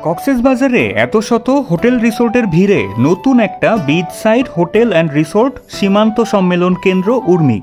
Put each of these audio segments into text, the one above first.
কক্সবাজারে এত শত হোটেল রিসোর্টের ভিড়ে নতুন একটা beach side hotel and resort সীমান্ত সম্মেলন কেন্দ্র উর্মি।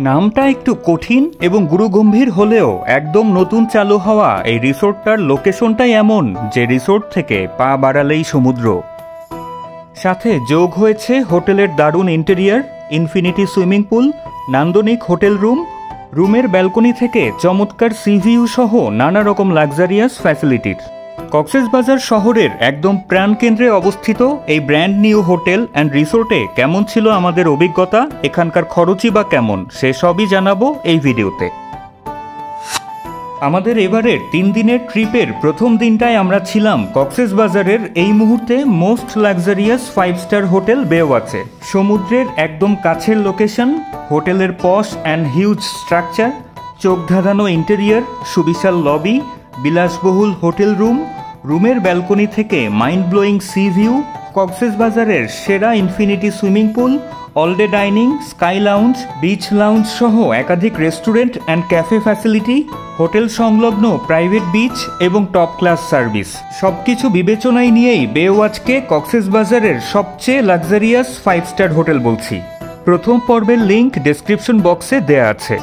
নামটা একটু কঠিন এবং গুরুগম্ভীর হলেও একদম নতুন চালু হওয়া এই রিসোর্টটার লোকেশনটাই এমন যে রিসোর্ট থেকে পা বাড়ালেই সমুদ্র। সাথে যোগ হয়েছে হোটেলের দারুণ ইন্টেরিয়ার, ইনফিনিটি সুইমিং পুল, নান্দনিক হোটেল রুম, রুমের ব্যালকনি থেকে চমৎকার সিভিউ সহ নানা রকম লাক্সারিয়াস ফ্যাসিলিটির। কক্সবাজার শহরের একদম প্রাণকেন্দ্রে অবস্থিত এই ব্র্যান্ড নিউ হোটেল অ্যান্ড রিসোর্টে কেমন ছিল আমাদের অভিজ্ঞতা, এখানকার খরচই বা কেমন, সেসবই জানাবো এই ভিডিওতে। আমাদের এবারের 3 দিনের ট্রিপের প্রথম দিনটায় আমরা ছিলাম কক্সবাজারের এই মুহূর্তে মোস্ট লাক্সারিয়াস 5 স্টার হোটেল বেওয়াচে। সমুদ্রের একদম কাছের লোকেশন, হোটেলের পশ অ্যান্ড হিউজ স্ট্রাকচার, চোখ ধাঁধানো ইন্টেরিয়ার, সুবিশাল লবি, বিলাসবহুল হোটেল রুম, রুমের ব্যালকনি থেকে মাইন্ড ব্লোয়িং সি ভিউ, কক্সবাজারের সেরা infinity swimming pool, all day dining, sky lounge, beach lounge সহ একাধিক restaurant and cafe facility, hotel সংলগ্ন প্রাইভেট বিচ এবং টপ ক্লাস সার্ভিস, সবকিছু বিবেচনায় নিয়েই বেওয়াচকে কক্সবাজারের সবচেয়ে লাক্সারিয়াস 5 স্টার হোটেল বলছি। প্রথম পর্বের লিংক ডেসক্রিপশন বক্সে দেয়া আছে।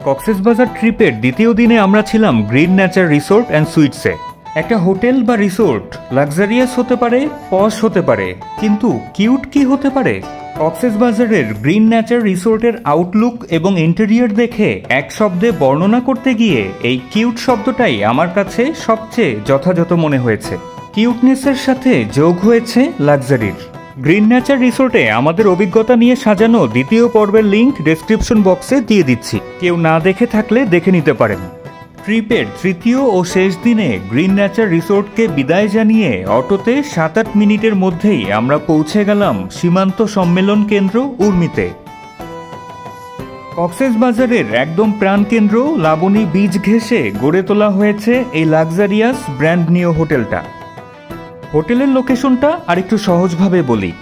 কক্সবাজার ট্রিপের দ্বিতীয় দিনে আমরা ছিলাম গ্রিন নেচার রিসোর্ট অ্যান্ড সুইটসে। একটা হোটেল বা রিসোর্ট লাক্সারিয়াস হতে পারে, পশ হতে পারে, কিন্তু কিউট কি হতে পারে? কক্সবাজারের গ্রিন নেচার রিসোর্টের আউটলুক এবং ইন্টেরিয়র দেখে এক শব্দে বর্ণনা করতে গিয়ে এই কিউট শব্দটাই আমার কাছে সবচেয়ে যথাযথ মনে হয়েছে। কিউটনেসের সাথে যোগ হয়েছে লাক্সারির। গ্রিন নেচার রিসোর্টে আমাদের অভিজ্ঞতা নিয়ে সাজানো দ্বিতীয় পর্বের লিংক ডেসক্রিপশন বক্সে দিয়ে দিচ্ছি, কেউ না দেখে থাকলে দেখে নিতে পারেন। ট্রিপের তৃতীয় ও শেষ দিনে গ্রিন নেচার রিসোর্টকে বিদায় জানিয়ে অটোতে 7-8 মিনিটের মধ্যেই আমরা পৌঁছে গেলাম সীমান্ত সম্মেলন কেন্দ্র উর্মিতে। কক্সবাজারের একদম প্রাণকেন্দ্র লাবণী বিচ ঘেঁষে গড়ে তোলা হয়েছে এই লাক্সারিয়াস ব্র্যান্ড নিউ হোটেলটা। হোটেলের লোকেশনটা আরেকটু সহজভাবে বলি।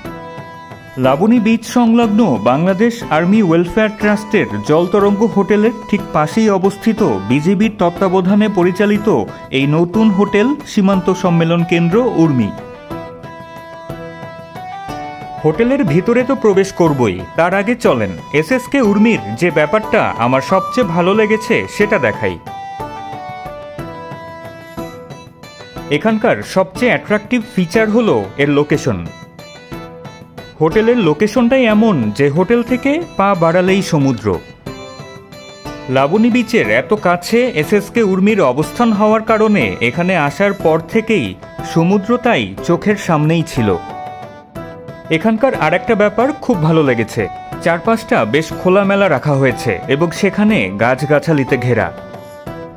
লাবণী বিচ সংলগ্ন বাংলাদেশ আর্মি ওয়েলফেয়ার ট্রাস্টের জলতরঙ্গ হোটেলের ঠিক পাশেই অবস্থিত বিজিবির তত্ত্বাবধানে পরিচালিত এই নতুন হোটেল সীমান্ত সম্মেলন কেন্দ্র উর্মি। হোটেলের ভিতরে তো প্রবেশ করবই, তার আগে চলেন এসএসকে উর্মির যে ব্যাপারটা আমার সবচেয়ে ভালো লেগেছে সেটা দেখাই। এখানকার সবচেয়ে অ্যাট্রাকটিভ ফিচার হলো এর লোকেশন। হোটেলের লোকেশনটাই এমন যে হোটেল থেকে পা বাড়ালেই সমুদ্র। লাবণী বিচের এত কাছে এসএসকে উর্মির অবস্থান হওয়ার কারণে এখানে আসার পর থেকেই সমুদ্রটাই চোখের সামনেই ছিল। এখানকার আরেকটা ব্যাপার খুব ভালো লেগেছে, চারপাশটা বেশ খোলামেলা রাখা হয়েছে এবং সেখানে গাছগাছালিতে ঘেরা।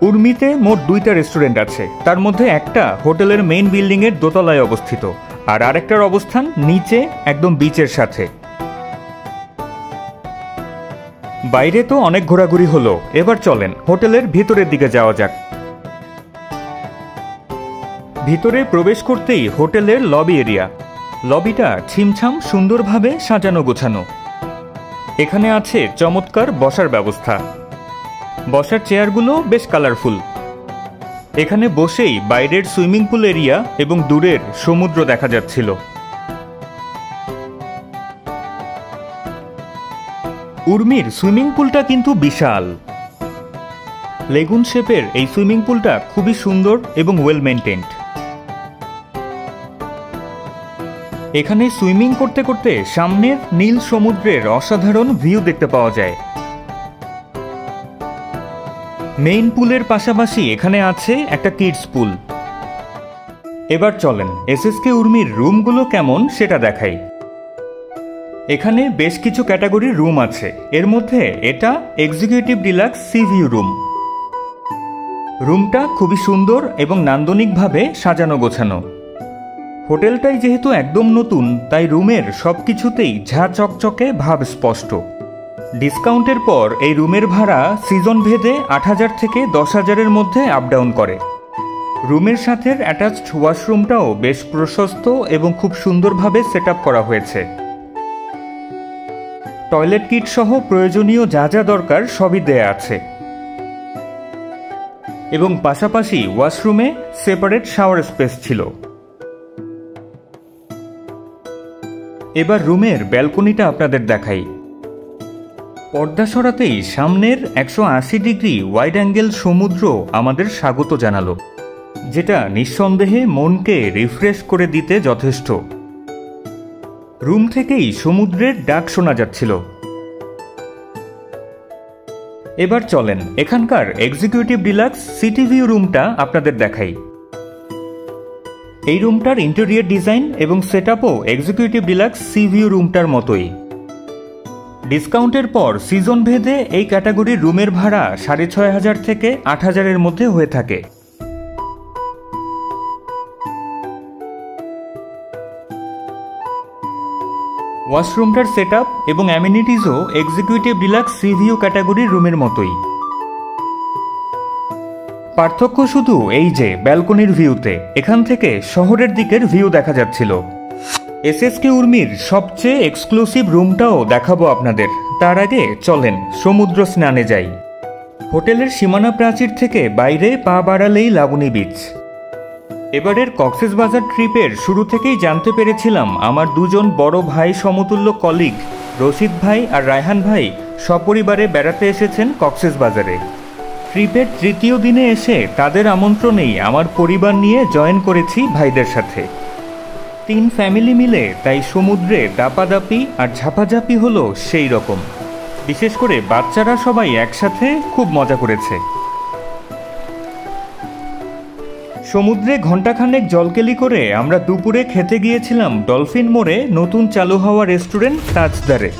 উর্মিতে মোট 2টা রেস্টুরেন্ট আছে, তার মধ্যে একটা হোটেলের মেইন বিল্ডিংয়ের দোতলায় অবস্থিত, আর আরেকটার অবস্থান নিচে একদম বিচের সাথে। বাইরে তো অনেক ঘোরাঘুরি হলো, এবার চলেন হোটেলের ভিতরের দিকে যাওয়া যাক। ভিতরে প্রবেশ করতেই হোটেলের লবি এরিয়া। লবিটা ছিমছাম সুন্দরভাবে সাজানো গোছানো। এখানে আছে চমৎকার বসার ব্যবস্থা। বসার চেয়ারগুলো বেশ কালারফুল। এখানে বসেই বাইরের সুইমিং পুল এরিয়া এবং দূরের সমুদ্র দেখা যাচ্ছিল। উর্মির সুইমিং পুলটা কিন্তু বিশাল। লেগুন শেপের এই সুইমিং পুলটা খুবই সুন্দর এবং ওয়েল মেইনটেইনড। এখানে সুইমিং করতে করতে সামনের নীল সমুদ্রের অসাধারণ ভিউ দেখতে পাওয়া যায়। মেইন পুলের পাশাপাশি এখানে আছে একটা কিডস পুল। এবার চলেন এসএসকে উর্মির রুমগুলো কেমন সেটা দেখাই। এখানে বেশ কিছু ক্যাটাগরির রুম আছে, এর মধ্যে এটা executive deluxe C view room. রুমটা খুবই সুন্দর এবং নান্দনিকভাবে সাজানো গোছানো। হোটেলটাই যেহেতু একদম নতুন, তাই রুমের সবকিছুতেই ঝা চকচকে ভাব স্পষ্ট। ডিসকাউন্টের পর এই রুমের ভাড়া সিজন ভেদে 8,000 থেকে 10,000-এর মধ্যে আপ ডাউন করে। রুমের সাথে অ্যাটাচড ওয়াশরুমটাও বেশ প্রশস্ত এবং খুব সুন্দরভাবে সেট আপ করা হয়েছে। টয়লেট কিট সহ প্রয়োজনীয় যা যা দরকার সবই দেয়া আছে। এবং পাশাপাশি ওয়াশরুমে সেপারেট শাওয়ার স্পেস ছিল। এবার রুমের ব্যালকনিটা আপনাদের দেখাই। পর্দা সরাতেই সামনের 180 ডিগ্রি ওয়াইড অ্যাঙ্গেল সমুদ্র আমাদের স্বাগত জানালো, যেটা নিঃসন্দেহে মনকে রিফ্রেশ করে দিতে যথেষ্ট। রুম থেকেই সমুদ্রের ডাক শোনা যাচ্ছিল। এবার চলেন এখানকার এক্সিকিউটিভ ডিলাক্স সিটি ভিউ রুমটা আপনাদের দেখাই। এই রুমটার ইন্টেরিয়র ডিজাইন এবং সেটআপও এক্সিকিউটিভ ডিলাক্স সি ভিউ রুমটার মতোই। ডিসকাউন্টের পর সিজন ভেদে এই ক্যাটাগরির রুমের ভাড়া 6,500 থেকে 8,000-এর মধ্যে হয়ে থাকে। ওয়াশরুমটার সেটআপ এবং অ্যামিনিটিজও এক্সিকিউটিভ ডিলাক্স সি ভিউ ক্যাটাগরির রুমের মতোই। পার্থক্য শুধু এই যে ব্যালকনির ভিউতে, এখান থেকে শহরের দিকের ভিউ দেখা যাচ্ছিল। এসএসকে উর্মির সবচেয়ে এক্সক্লুসিভ রুমটাও দেখাবো আপনাদের। তার আগে চলেন সমুদ্র স্নানে যাই। হোটেলের সীমানা প্রাচীর থেকে বাইরে পা বাড়ালেই লাবণী বিচ। এবারের কক্সবাজার ট্রিপের শুরু থেকেই জানতে পেরেছিলাম আমার দুজন বড় ভাই সমতুল্য কলিগ রশিদ ভাই আর রায়হান ভাই সপরিবারে বেড়াতে এসেছেন কক্সবাজারে। ট্রিপের তৃতীয় দিনে এসে তাদের আমন্ত্রণেই আমার পরিবার নিয়ে জয়েন করেছি ভাইদের সাথে। 3 ফ্যামিলি মিলে তাই সমুদ্রে দাপাদাপি আর ঝাপাঝাপি হলো সেই রকম। বিশেষ করে বাচ্চারা সবাই একসাথে খুব মজা করেছে। সমুদ্রে ঘণ্টাখানেক জলকেলি করে আমরা দুপুরে খেতে গিয়েছিলাম ডলফিন মোড়ে নতুন চালু হওয়া রেস্টুরেন্ট তাজদারে।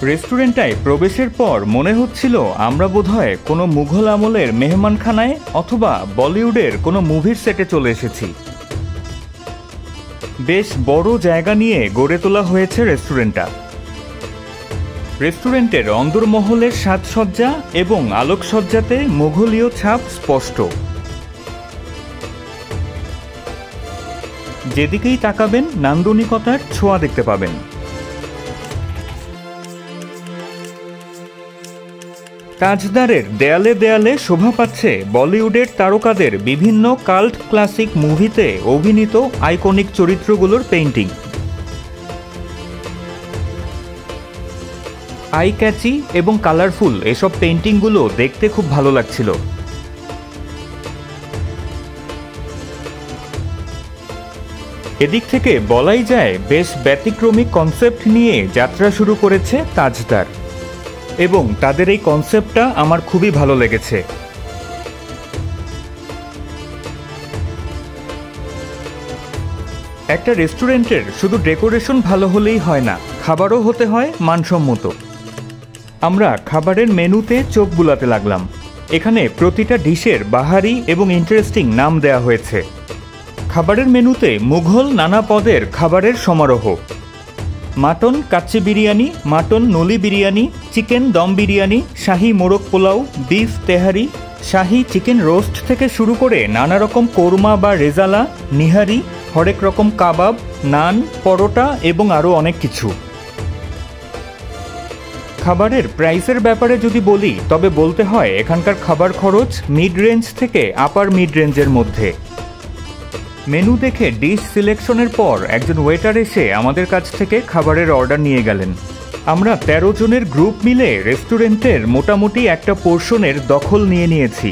রেস্টুরেন্টটায় প্রবেশের পর মনে হচ্ছিল আমরা বোধহয় কোনো মুঘল আমলের মেহমানখানায় অথবা বলিউডের কোনো মুভির সেটে চলে এসেছি। বেশ বড় জায়গা নিয়ে গড়ে তোলা হয়েছে রেস্টুরেন্টটা। রেস্টুরেন্টের অন্দরমহলের সাজসজ্জা এবং আলোকসজ্জাতে মুঘলীয় ছাপ স্পষ্ট। যেদিকেই তাকাবেন নান্দনিকতার ছোঁয়া দেখতে পাবেন। তাজদারের দেয়ালে দেয়ালে শোভা পাচ্ছে বলিউডের তারকাদের বিভিন্ন কাল্ট ক্লাসিক মুভিতে অভিনীত আইকনিক চরিত্রগুলোর পেইন্টিং। আই ক্যাচি এবং কালারফুল এসব পেইন্টিংগুলো দেখতে খুব ভালো লাগছিল। এদিক থেকে বলাই যায় বেশ ব্যতিক্রমী কনসেপ্ট নিয়ে যাত্রা শুরু করেছে তাজদার, এবং তাদের এই কনসেপ্টটা আমার খুবই ভালো লেগেছে। একটা রেস্টুরেন্টের শুধু ডেকোরেশন ভালো হলেই হয় না, খাবারও হতে হয় মানসম্মত। আমরা খাবারের মেনুতে চোখ বুলাতে লাগলাম। এখানে প্রতিটা ডিশের বাহারি এবং ইন্টারেস্টিং নাম দেয়া হয়েছে। খাবারের মেনুতে মুঘল নানা পদের খাবারের সমারোহ। মাটন কাচ্চি বিরিয়ানি, মাটন নলি বিরিয়ানি, চিকেন দম বিরিয়ানি, শাহি মোরগ পোলাও, বিফ তেহারি, শাহি চিকেন রোস্ট থেকে শুরু করে নানা রকম কোরমা বা রেজালা, নিহারি, হরেক রকম কাবাব, নান, পরোটা এবং আরও অনেক কিছু। খাবারের প্রাইসের ব্যাপারে যদি বলি তবে বলতে হয় এখানকার খাবার খরচ মিড রেঞ্জ থেকে আপার মিড রেঞ্জের মধ্যে। মেনু দেখে ডিশ সিলেকশনের পর একজন ওয়েটার এসে আমাদের কাছ থেকে খাবারের অর্ডার নিয়ে গেলেন। আমরা 13 জনের গ্রুপ মিলে রেস্টুরেন্টের মোটামুটি একটা পোর্শনের দখল নিয়ে নিয়েছি।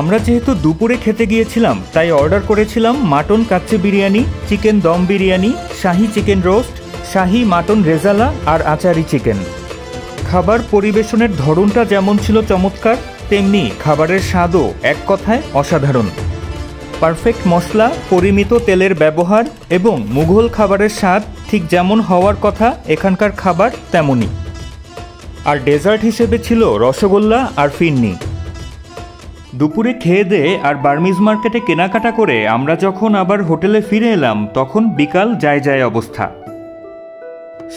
আমরা যেহেতু দুপুরে খেতে গিয়েছিলাম তাই অর্ডার করেছিলাম মাটন কাচ্চি বিরিয়ানি, চিকেন দম বিরিয়ানি, শাহি চিকেন রোস্ট, শাহি মাটন রেজালা আর আচারি চিকেন। খাবার পরিবেশনের ধরনটা যেমন ছিল চমৎকার, তেমনি খাবারের স্বাদও এক কথায় অসাধারণ। পারফেক্ট মশলা, পরিমিত তেলের ব্যবহার এবং মুঘল খাবারের স্বাদ ঠিক যেমন হওয়ার কথা এখানকার খাবার তেমনই। আর ডেজার্ট হিসেবে ছিল রসগোল্লা আর ফিরনি। দুপুরে খেয়ে দিয়ে আর বার্মিজ মার্কেটে কেনাকাটা করে আমরা যখন আবার হোটেলে ফিরে এলাম তখন বিকাল যায় যায় অবস্থা।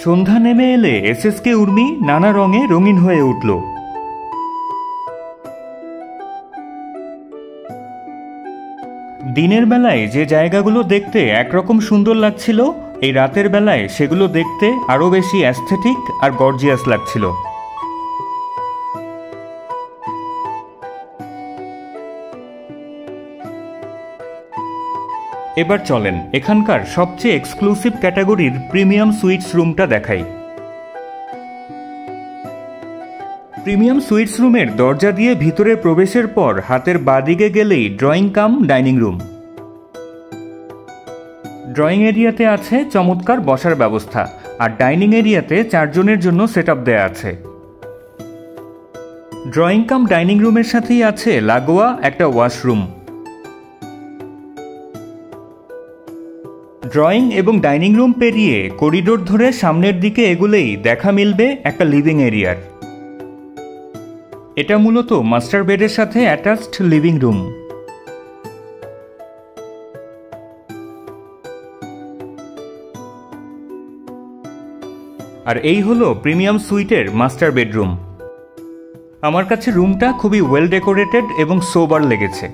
সন্ধ্যা নেমে এলে এসএসকে উর্মি নানা রঙে রঙিন হয়ে উঠল। দিনের বেলায় যে জায়গাগুলো দেখতে একরকম সুন্দর লাগছিল, এই রাতের বেলায় সেগুলো দেখতে আরও বেশি অ্যাস্থেটিক আর গর্জিয়াস লাগছিল। এবার চলেন এখানকার সবচেয়ে এক্সক্লুসিভ ক্যাটাগরির প্রিমিয়াম সুইটস রুমটা দেখাই। প্রিমিয়াম সুইটস রুমের দরজা দিয়ে ভিতরে প্রবেশের পর হাতের বাঁদিকে গেলেই drawing cum dining room. Drawing এরিয়াতে আছে চমৎকার বসার ব্যবস্থা, আর ডাইনিং এরিয়াতে 4 জনের জন্য সেটআপ দেয়া আছে। ড্রয়িং কাম ডাইনিং রুমের সাথেই আছে লাগোয়া একটা ওয়াশরুম। ড্রয়িং এবং ডাইনিং রুম পেরিয়ে করিডোর ধরে সামনের দিকে এগুলেই দেখা মিলবে একটা লিভিং এরিয়ার। এটা মূলত মাস্টার বেডের সাথে অ্যাটাচড লিভিং রুম। আর এই হলো প্রিমিয়াম সুইটের মাস্টার বেডরুম। আমার কাছে রুমটা খুবই ওয়েল ডেকোরেটেড এবং সোবার লেগেছে।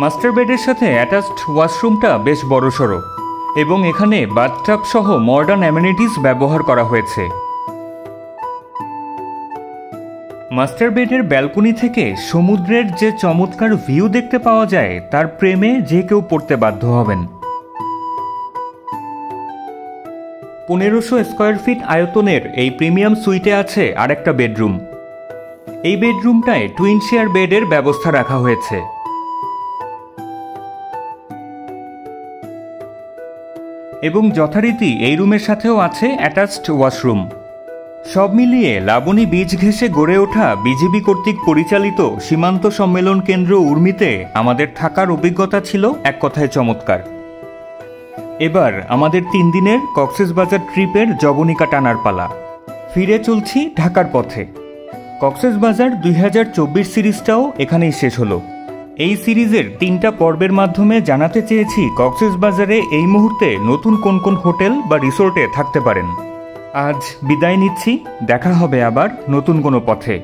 মাস্টার বেডের সাথে অ্যাটাচড ওয়াশরুমটা বেশ বড়সড় এবং এখানে বাথটাব সহ মডার্ন অ্যামেনিটিস ব্যবহার করা হয়েছে। মাস্টার বেডের ব্যালকনি থেকে সমুদ্রের যে চমৎকার ভিউ দেখতে পাওয়া যায় তার প্রেমে যে কেউ পড়তে বাধ্য হবেন। 1500 স্কয়ার ফিট আয়তনের এই প্রিমিয়াম সুইটে আছে আরেকটা বেডরুম। এই বেডরুমটায় টুইন শেয়ার বেডের ব্যবস্থা রাখা হয়েছে। এবং যথারীতি এই রুমের সাথেও আছে অ্যাটাচড ওয়াশরুম। সব মিলিয়ে লাবণী বীজ ঘেঁষে গড়ে ওঠা বিজিবি কর্তৃক পরিচালিত সীমান্ত সম্মেলন কেন্দ্র উর্মিতে আমাদের থাকার অভিজ্ঞতা ছিল এক কথায় চমৎকার। এবার আমাদের 3 দিনের কক্সবাজার ট্রিপের জবনিকা টানার পালা। ফিরে চলছি ঢাকার পথে। কক্সবাজার 2024 সিরিজটাও এখানেই শেষ হলো। এই সিরিজের 3টা পর্বের মাধ্যমে জানাতে চেয়েছি কক্সবাজারে এই মুহূর্তে নতুন কোন কোন হোটেল বা রিসোর্টে থাকতে পারেন। আজ বিদায় নিচ্ছি, দেখা হবে আবার নতুন কোনো পথে।